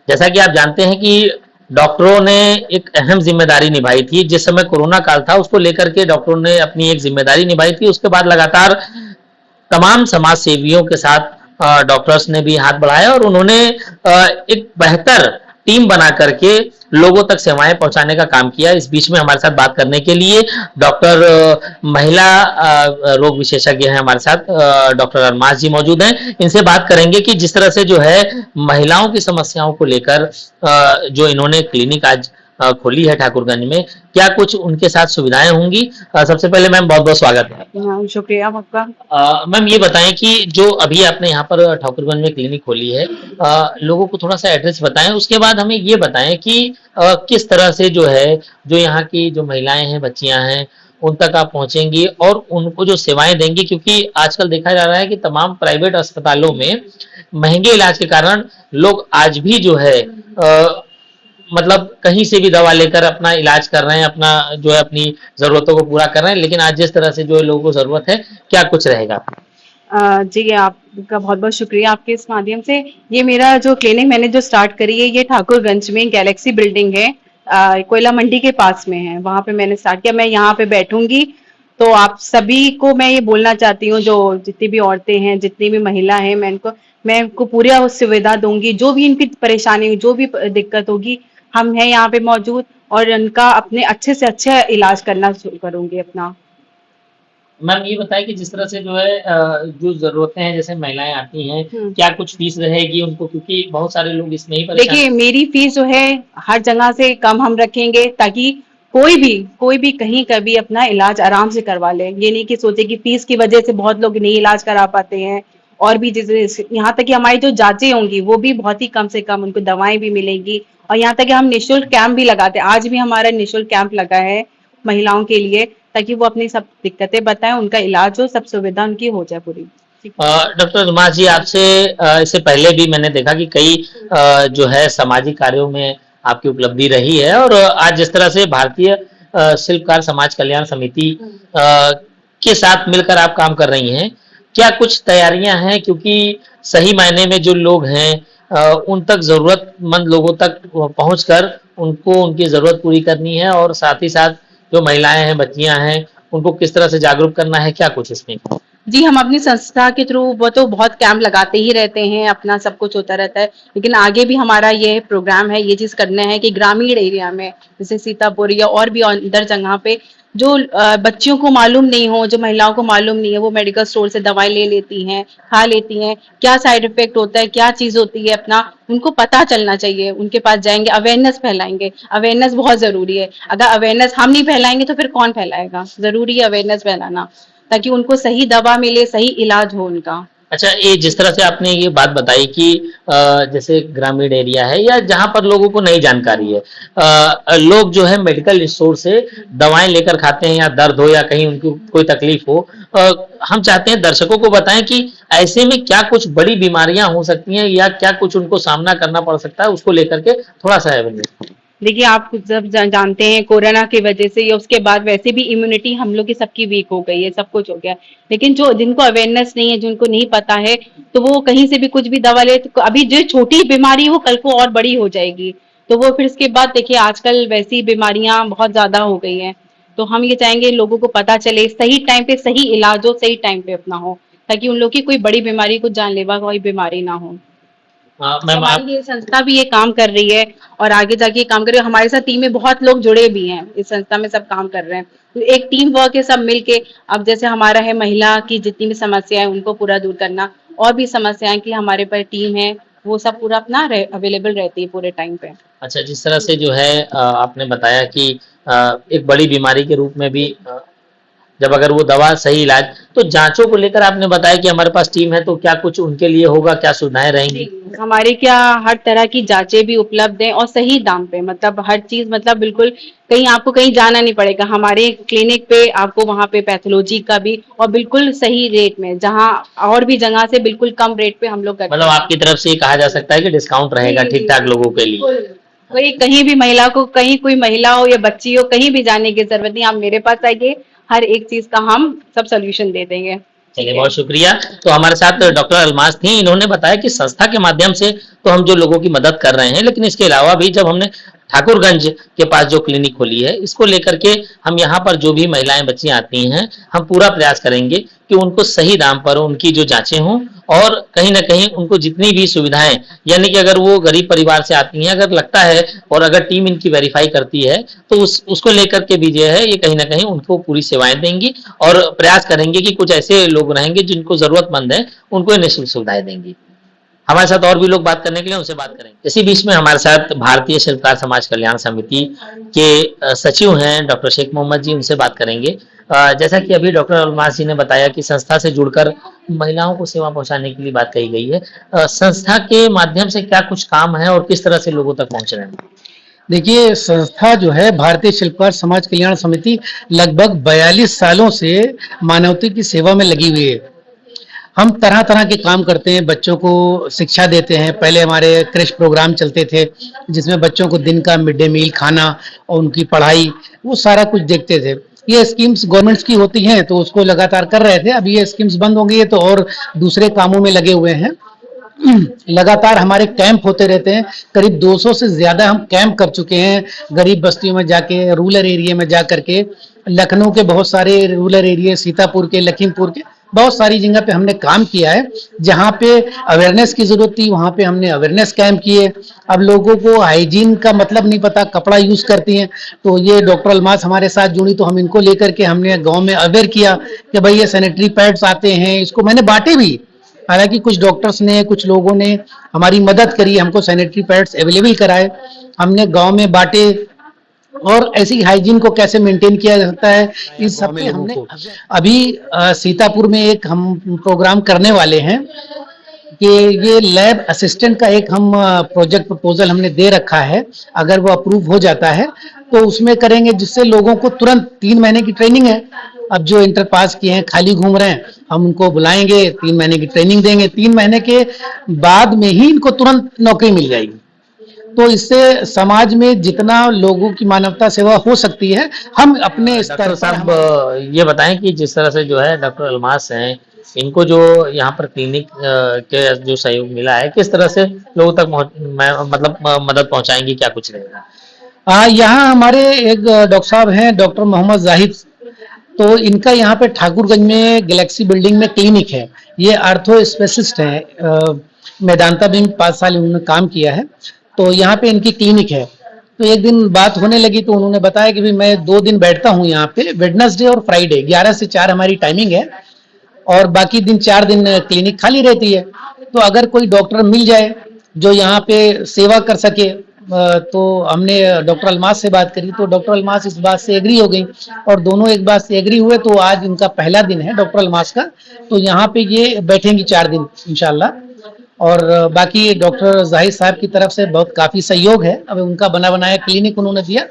जैसा कि आप जानते हैं कि डॉक्टरों ने एक अहम जिम्मेदारी निभाई थी। जिस समय कोरोना काल था उसको लेकर के डॉक्टरों ने अपनी एक जिम्मेदारी निभाई थी। उसके बाद लगातार तमाम समाज सेवियों के साथ डॉक्टर्स ने भी हाथ बढ़ाया और उन्होंने एक बेहतर टीम बना करके लोगों तक सेवाएं पहुंचाने का काम किया। इस बीच में हमारे साथ बात करने के लिए डॉक्टर महिला रोग विशेषज्ञ हैं हमारे साथ, डॉक्टर अरमास जी मौजूद हैं। इनसे बात करेंगे कि जिस तरह से जो है महिलाओं की समस्याओं को लेकर जो इन्होंने क्लिनिक आज खोली है ठाकुरगंज में, क्या कुछ उनके साथ सुविधाएं होंगी। सबसे पहले मैम बहुत बहुत स्वागत है। हाँ, शुक्रिया आपका। मैम ये बताएं कि जो अभी आपने यहाँ पर ठाकुरगंज में क्लिनिक खोली है, लोगों को थोड़ा सा एड्रेस बताएं। उसके बाद हमें ये बताएं कि किस तरह से जो है जो यहाँ की जो महिलाएं हैं, बच्चियां हैं, उन तक आप पहुंचेंगी और उनको जो सेवाएं देंगी, क्योंकि आजकल देखा जा रहा है कि तमाम प्राइवेट अस्पतालों में महंगे इलाज के कारण लोग आज भी जो है मतलब कहीं से भी दवा लेकर अपना इलाज कर रहे हैं, अपना जो है अपनी जरूरतों को पूरा कर रहे हैं। लेकिन आज जिस तरह से जो लोगों को जरूरत है, क्या कुछ रहेगा। जी, आपका बहुत बहुत शुक्रिया आपके इस माध्यम से। ये मेरा जो क्लिनिक मैंने जो स्टार्ट करी है, ये ठाकुरगंज में गैलेक्सी बिल्डिंग है, कोयला मंडी के पास में है। वहां पे मैंने स्टार्ट किया। मैं यहाँ पे बैठूंगी तो आप सभी को मैं ये बोलना चाहती हूँ, जो जितनी भी औरतें हैं, जितनी भी महिला हैं, मैं इनको पूरा सुविधा दूंगी। जो भी इनकी परेशानी हो, जो भी दिक्कत होगी, हम हैं यहाँ पे मौजूद और उनका अपने अच्छे से अच्छा इलाज करना शुरू करूंगी अपना। मैम ये बताएं कि जिस तरह से जो है जो जरूरतें हैं, जैसे महिलाएं आती हैं, हम्म। क्या कुछ फीस रहेगी उनको, क्योंकि बहुत सारे लोग इसमें ही परेशान देखिए, मेरी फीस जो है हर जगह से कम हम रखेंगे, ताकि कोई भी कहीं का भी अपना इलाज आराम से करवा ले। ये नहीं कि सोचे कि फीस की वजह से बहुत लोग नहीं इलाज करा पाते हैं। और भी जैसे यहाँ तक कि हमारी जो जांचें होंगी वो भी बहुत ही कम से कम, उनको दवाएं भी मिलेंगी। और यहाँ तक कि हम निःशुल्क कैंप भी लगाते हैं। आज भी हमारा निःशुल्क कैंप लगा है महिलाओं के लिए, ताकि वो अपनी सब दिक्कतें बताएं, उनका इलाज हो, सब सुविधा उनकी हो जाए पूरी। डॉक्टर रुमास जी, आपसे इससे पहले भी मैंने देखा कि कई जो है सामाजिक कार्यों में आपकी उपलब्धि रही है, और आज जिस तरह से भारतीय शिल्पकार समाज कल्याण समिति के साथ मिलकर आप काम कर रही हैं, क्या कुछ तैयारियां हैं, क्योंकि सही मायने में जो लोग हैं उन तक जरूरतमंद लोगों तक पहुंचकर उनको उनकी जरूरत पूरी करनी है, और साथ ही साथ जो महिलाएं हैं, बच्चियां हैं, उनको किस तरह से जागरूक करना है, क्या कुछ इसमें। जी, हम अपनी संस्था के थ्रू वो तो बहुत कैंप लगाते ही रहते हैं, अपना सब कुछ होता रहता है। लेकिन आगे भी हमारा ये प्रोग्राम है, ये चीज़ करना है कि ग्रामीण एरिया में, जैसे सीतापुर या और भी अंदर जगह पे, जो बच्चियों को मालूम नहीं हो, जो महिलाओं को मालूम नहीं है, वो मेडिकल स्टोर से दवाई ले लेती हैं, खा लेती हैं, क्या साइड इफेक्ट होता है, क्या चीज़ होती है, अपना उनको पता चलना चाहिए। उनके पास जाएंगे, अवेयरनेस फैलाएंगे। अवेयरनेस बहुत ज़रूरी है। अगर अवेयरनेस हम नहीं फैलाएंगे तो फिर कौन फैलाएगा। ज़रूरी है अवेयरनेस फैलाना, ताकि उनको सही दवा मिले, सही इलाज हो उनका। अच्छा, ये जिस तरह से आपने ये बात बताई कि जैसे ग्रामीण एरिया है या जहाँ पर लोगों को नई जानकारी है, लोग जो है मेडिकल स्टोर से दवाएं लेकर खाते हैं, या दर्द हो या कहीं उनको कोई तकलीफ हो। हम चाहते हैं दर्शकों को बताएं कि ऐसे में क्या कुछ बड़ी बीमारियां हो सकती हैं, या क्या कुछ उनको सामना करना पड़ सकता है, उसको लेकर के थोड़ा सा अवेयरनेस। देखिए, आप जब जानते हैं कोरोना की वजह से या उसके बाद वैसे भी इम्यूनिटी हम लोग की सबकी वीक हो गई है, सब कुछ हो गया। लेकिन जो जिनको अवेयरनेस नहीं है, जिनको नहीं पता है, तो वो कहीं से भी कुछ भी दवा ले, तो अभी जो छोटी बीमारी वो कल को और बड़ी हो जाएगी। तो वो फिर इसके बाद देखिए, आजकल वैसी बीमारियां बहुत ज्यादा हो गई हैं। तो हम ये चाहेंगे लोगों को पता चले, सही टाइम पे सही इलाज हो, सही टाइम पे अपना हो, ताकि उन लोग की कोई बड़ी बीमारी, कुछ जानलेवा कोई बीमारी ना हो। तो मैम आप। हमारी ये संस्था भी ये काम कर रही है और आगे जाके ये काम कर रही है। हमारे साथ टीम में बहुत लोग जुड़े भी हैं, इस संस्था में सब काम कर रहे हैं। तो एक टीम वर्क है, सब मिलके। अब जैसे हमारा है महिला की जितनी भी समस्या है उनको पूरा दूर करना, और भी समस्याएं की हमारे पर टीम है, वो सब पूरा अपना अवेलेबल रहती है पूरे टाइम पे। अच्छा, जिस तरह से जो है आपने बताया कि एक बड़ी बीमारी के रूप में भी जब अगर वो दवा सही इलाज, तो जांचों को लेकर आपने बताया कि हमारे पास टीम है, तो क्या कुछ उनके लिए होगा, क्या सुविधाएं रहेंगी। हमारे क्या हर तरह की जांचें भी उपलब्ध हैं और सही दाम पे, मतलब हर चीज, मतलब बिल्कुल कहीं आपको कहीं जाना नहीं पड़ेगा। हमारे क्लिनिक पे आपको वहाँ पे पैथोलॉजी का भी, और बिल्कुल सही रेट में, जहाँ और भी जगह से बिल्कुल कम रेट पे हम लोग करते मतलब हैं। आपकी तरफ से ये कहा जा सकता है कि डिस्काउंट रहेगा ठीक ठाक लोगों के लिए। बिल्कुल। कोई कहीं भी महिला को, कहीं कोई महिला हो या बच्ची हो, कहीं भी जाने की जरूरत नहीं, आप मेरे पास आइए, हर एक चीज का हम सब सोल्यूशन दे देंगे। चलिए बहुत शुक्रिया। तो हमारे साथ डॉक्टर अलमास थी, इन्होंने बताया कि संस्था के माध्यम से तो हम जो लोगों की मदद कर रहे हैं, लेकिन इसके अलावा भी जब हमने ठाकुरगंज के पास जो क्लिनिक खोली है, इसको लेकर के हम यहाँ पर जो भी महिलाएं बच्चियां आती हैं, हम पूरा प्रयास करेंगे कि उनको सही दाम पर उनकी जो जांचें हों और कहीं ना कहीं उनको जितनी भी सुविधाएं, यानी कि अगर वो गरीब परिवार से आती हैं, अगर लगता है और अगर टीम इनकी वेरीफाई करती है, तो उसको लेकर के भी जो है ये कहीं ना कहीं उनको पूरी सेवाएं देंगी और प्रयास करेंगे कि कुछ ऐसे लोग रहेंगे जिनको जरूरतमंद है, उनको ये निःशुल्क सुविधाएं देंगी। हमारे साथ और भी लोग बात करने के लिए, उनसे बात करेंगे। इसी बीच में हमारे साथ भारतीय शिल्पकार समाज कल्याण समिति के सचिव हैं डॉक्टर शेख मोहम्मद जी, उनसे बात करेंगे। जैसा कि अभी डॉक्टर अलमास जी ने बताया कि संस्था से जुड़कर महिलाओं को सेवा पहुंचाने के लिए बात कही गई है। संस्था के माध्यम से क्या कुछ काम है और किस तरह से लोगों तक पहुंच रहे हैं? देखिए, संस्था जो है भारतीय शिल्पकार समाज कल्याण समिति लगभग 42 सालों से मानवता की सेवा में लगी हुई है। हम तरह तरह के काम करते हैं, बच्चों को शिक्षा देते हैं। पहले हमारे क्रेश प्रोग्राम चलते थे जिसमें बच्चों को दिन का मिड डे मील खाना और उनकी पढ़ाई वो सारा कुछ देखते थे। ये स्कीम्स गवर्नमेंट्स की होती हैं तो उसको लगातार कर रहे थे। अभी ये स्कीम्स बंद हो गई है तो और दूसरे कामों में लगे हुए हैं। लगातार हमारे कैंप होते रहते हैं, करीब 200 से ज्यादा हम कैंप कर चुके हैं, गरीब बस्तियों में जाके, रूरल एरिया में जा करके। लखनऊ के बहुत सारे रूरल एरिया, सीतापुर के, लखीमपुर के, बहुत सारी जगह पे हमने काम किया है। जहाँ पे अवेयरनेस की जरूरत थी वहाँ पे हमने अवेयरनेस कैंप किए। अब लोगों को हाइजीन का मतलब नहीं पता, कपड़ा यूज करती हैं, तो ये डॉक्टर अलमास हमारे साथ जुड़ी तो हम इनको लेकर के हमने गांव में अवेयर किया कि भाई ये सैनिटरी पैड्स आते हैं, इसको मैंने बांटे भी। हालांकि कुछ डॉक्टर्स ने, कुछ लोगों ने हमारी मदद करी, हमको सैनिटरी पैड्स अवेलेबल कराए, हमने गांव में बांटे। और ऐसी हाइजीन को कैसे मेंटेन किया जा सकता है, इस सब पे हमने अभी सीतापुर में एक हम प्रोग्राम करने वाले हैं कि ये लैब असिस्टेंट का एक हम प्रोजेक्ट प्रपोजल हमने दे रखा है। अगर वो अप्रूव हो जाता है तो उसमें करेंगे, जिससे लोगों को तुरंत 3 महीने की ट्रेनिंग है। अब जो इंटर पास किए हैं, खाली घूम रहे हैं, हम उनको बुलाएंगे, 3 महीने की ट्रेनिंग देंगे, 3 महीने के बाद में ही इनको तुरंत नौकरी मिल जाएगी। तो इससे समाज में जितना लोगों की मानवता सेवा हो सकती है, हम अपने स्तर डॉक्टर पर साहब ये बताएं कि जिस तरह से जो है डॉक्टर अलमास हैं, इनको जो यहाँ पर क्लिनिक के जो सहयोग मिला है, किस तरह से लोगों तक मतलब मदद पहुंचाएंगी, क्या कुछ रहेगा? यहाँ हमारे एक डॉक्टर साहब हैं, डॉक्टर मोहम्मद जाहिद। तो इनका यहाँ पे ठाकुरगंज में गैलेक्सी बिल्डिंग में क्लिनिक है। ये आर्थो स्पेशलिस्ट हैं, मेदांता में 5 साल उन्होंने काम किया है, तो यहाँ पे इनकी क्लिनिक है। तो एक दिन बात होने लगी तो उन्होंने बताया कि भाई मैं 2 दिन बैठता हूँ यहाँ पे, वेडनेसडे और फ्राइडे, 11 से 4 हमारी टाइमिंग है और बाकी दिन 4 दिन क्लिनिक खाली रहती है। तो अगर कोई डॉक्टर मिल जाए जो यहाँ पे सेवा कर सके, तो हमने डॉक्टर अलमास से बात करी तो डॉक्टर अलमास इस बात से एग्री हो गई और दोनों एक बात से एग्री हुए। तो आज इनका पहला दिन है डॉक्टर अलमास का, तो यहाँ पे ये बैठेंगी 4 दिन इंशाल्लाह। और बाकी डॉक्टर जाहिद साहब की तरफ से बहुत काफी सहयोग है। अब उनका बना बनाया क्लिनिक उन्होंने दिया,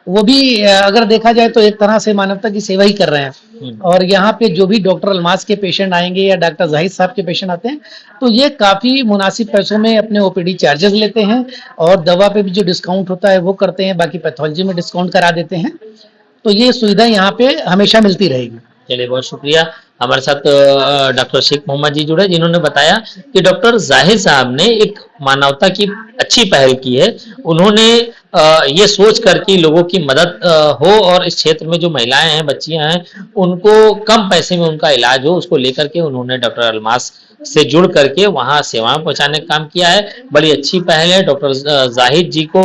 वो भी अगर देखा जाए तो एक तरह से मानवता की सेवा ही कर रहे हैं। और यहाँ पे जो भी डॉक्टर अलमास के पेशेंट आएंगे या डॉक्टर जाहिद साहब के पेशेंट आते हैं तो ये काफी मुनासिब पैसों में अपने ओपीडी चार्जेस लेते हैं और दवा पे भी जो डिस्काउंट होता है वो करते हैं, बाकी पैथोलॉजी में डिस्काउंट करा देते हैं। तो ये सुविधा यहाँ पे हमेशा मिलती रहेगी। चलिए बहुत शुक्रिया। हमारे साथ डॉक्टर शेख मोहम्मद जी जुड़े, जिन्होंने बताया कि डॉक्टर जाहिद साहब ने एक मानवता की अच्छी पहल की है। उन्होंने ये सोच कर कि लोगों की मदद हो और इस क्षेत्र में जो महिलाएं हैं, बच्चियां हैं, उनको कम पैसे में उनका इलाज हो, उसको लेकर के उन्होंने डॉक्टर अलमास से जुड़ करके वहां सेवाएं पहुंचाने का काम किया है। बड़ी अच्छी पहल है। डॉक्टर जाहिद जी को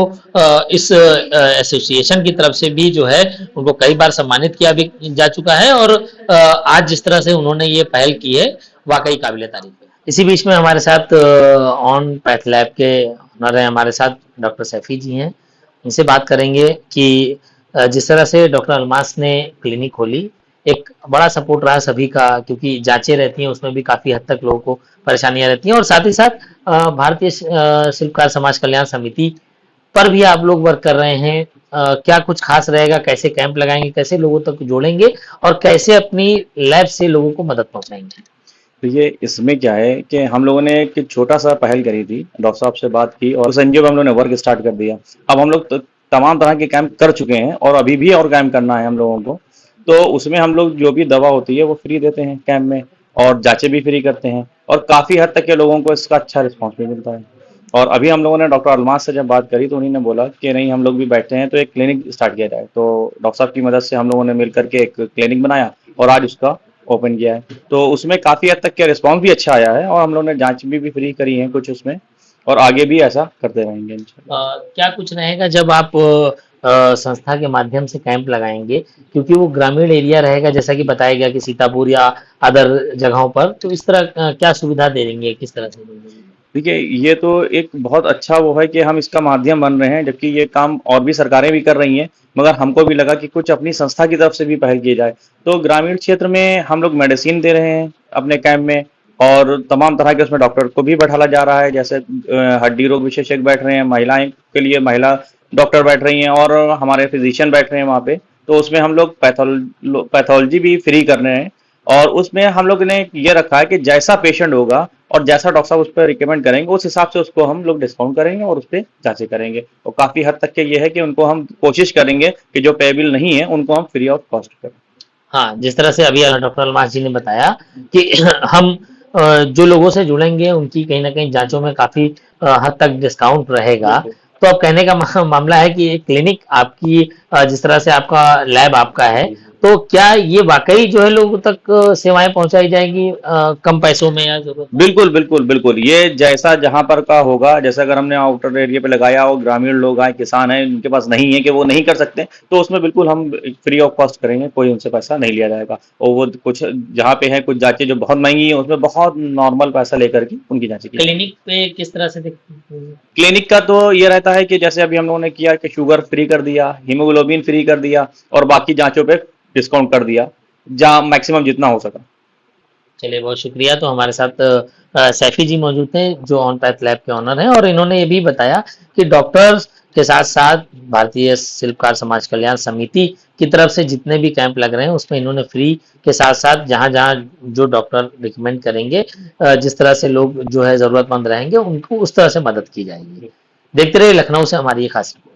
इस एसोसिएशन की तरफ से भी जो है उनको कई बार सम्मानित किया भी जा चुका है और आज जिस तरह से उन्होंने ये पहल की है, वाकई काबिल तारीफ है। इसी बीच में हमारे साथ ऑन पैथ लैब के ऑनर हैं, हमारे साथ डॉक्टर सैफी जी हैं। इनसे बात करेंगे कि जिस तरह से डॉक्टर अलमास ने क्लिनिक खोली, एक बड़ा सपोर्ट रहा सभी का, क्योंकि जांचें रहती हैं उसमें भी काफी हद तक लोगों को परेशानियां रहती हैं और साथ ही साथ भारतीय शिल्पकार समाज कल्याण समिति पर भी आप लोग वर्क कर रहे हैं। क्या कुछ खास रहेगा, कैसे कैंप लगाएंगे, कैसे लोगों तक जोड़ेंगे और कैसे अपनी लैब से लोगों को मदद पहुंचाएंगे? तो ये इसमें क्या है कि हम लोगों ने एक छोटा सा पहल करी थी, डॉक्टर साहब से बात की और उस एनजीओ में हम लोगों ने वर्क स्टार्ट कर दिया। अब हम लोग तमाम तरह के कैंप कर चुके हैं और अभी भी और कैंप करना है हम लोगों को। तो उसमें हम लोग जो भी दवा होती है वो फ्री देते हैं कैंप में, और जांचें भी फ्री करते हैं और काफ़ी हद तक के लोगों को इसका अच्छा रिस्पॉन्स भी मिलता है। और अभी हम लोगों ने डॉक्टर अलमास से जब बात करी तो उन्हीं ने बोला कि नहीं, हम लोग भी बैठते हैं तो एक क्लिनिक स्टार्ट किया जाए। तो डॉक्टर साहब की मदद से हम लोगों ने मिल करके एक क्लिनिक बनाया और आज उसका ओपन किया है। तो उसमें काफ़ी हद तक के रिस्पॉन्स भी अच्छा आया है और हम लोगों ने जांच भी फ्री करी है कुछ उसमें, और आगे भी ऐसा करते रहेंगे इंशाल्लाह। क्या कुछ रहेगा जब आप संस्था के माध्यम से कैंप लगाएंगे, क्योंकि वो ग्रामीण एरिया रहेगा जैसा कि बताया गया कि सीतापुर या अदर जगहों पर, तो इस तरह क्या सुविधा दे देंगे, किस तरह से देंगे? देखिए, ये तो एक बहुत अच्छा वो है कि हम इसका माध्यम बन रहे हैं, जबकि ये काम और भी सरकारें भी कर रही हैं, मगर हमको भी लगा कि कुछ अपनी संस्था की तरफ से भी पहल की जाए। तो ग्रामीण क्षेत्र में हम लोग मेडिसिन दे रहे हैं अपने कैंप में, और तमाम तरह के उसमें डॉक्टर को भी बैठाला जा रहा है, जैसे हड्डी रोग विशेषज्ञ बैठ रहे हैं, महिलाएं के लिए महिला डॉक्टर बैठ रही हैं और हमारे फिजिशियन बैठ रहे हैं वहाँ पे। तो उसमें हम लोग पैथोलॉजी भी फ्री कर रहे हैं, और उसमें हम लोग ने ये रखा है कि जैसा पेशेंट होगा और जैसा डॉक्टर साहब उस पर रिकमेंड करेंगे उस हिसाब से उसको हम लोग डिस्काउंट करेंगे और उस पर जांचें करेंगे। और काफ़ी हद तक के ये है कि उनको हम कोशिश करेंगे कि जो पेएबल नहीं है उनको हम फ्री ऑफ कॉस्ट करें। हाँ, जिस तरह से अभी डॉक्टर अलमास जी ने बताया कि हम जो लोगों से जुड़ेंगे उनकी कहीं ना कहीं जांचों में काफी हद तक डिस्काउंट रहेगा। तो अब कहने का मामला है कि एक क्लिनिक आपकी, जिस तरह से आपका लैब आपका है, तो क्या ये वाकई जो है लोगों तक सेवाएं पहुंचाई जाएंगी कम पैसों में या जरूरत? बिल्कुल बिल्कुल बिल्कुल, ये जैसा जहां पर का होगा, जैसा अगर हमने आउटर एरिया पे लगाया और ग्रामीण लोग आए, किसान हैं, उनके पास नहीं है कि वो नहीं कर सकते, तो उसमें बिल्कुल हम फ्री ऑफ कॉस्ट करेंगे, कोई उनसे पैसा नहीं लिया जाएगा। और वो कुछ जहाँ पे है कुछ जांचें जो बहुत महंगी है उसमें बहुत नॉर्मल पैसा लेकर के उनकी जांचें की। क्लिनिक पे किस तरह से देखते हैं? क्लिनिक का तो ये रहता है कि जैसे अभी हम लोगों ने किया कि शुगर फ्री कर दिया, हीमोग्लोबिन फ्री कर दिया और बाकी जांचों पे डिस्काउंट कर दिया, जहाँ मैक्सिमम जितना हो सका। चलिए, बहुत शुक्रिया। तो हमारे साथ सैफी जी मौजूद थे जो ऑन पैथ लैब के ऑनर हैं, और इन्होंने ये भी बताया कि डॉक्टर्स के साथ साथ भारतीय शिल्पकार समाज कल्याण समिति की तरफ से जितने भी कैंप लग रहे हैं उसमें इन्होंने फ्री के साथ साथ जहां जहां जो डॉक्टर रिकमेंड करेंगे, जिस तरह से लोग जो है जरूरतमंद रहेंगे उनको उस तरह से मदद की जाएगी। देखते रहिए लखनऊ से हमारी ये खास रिपोर्ट।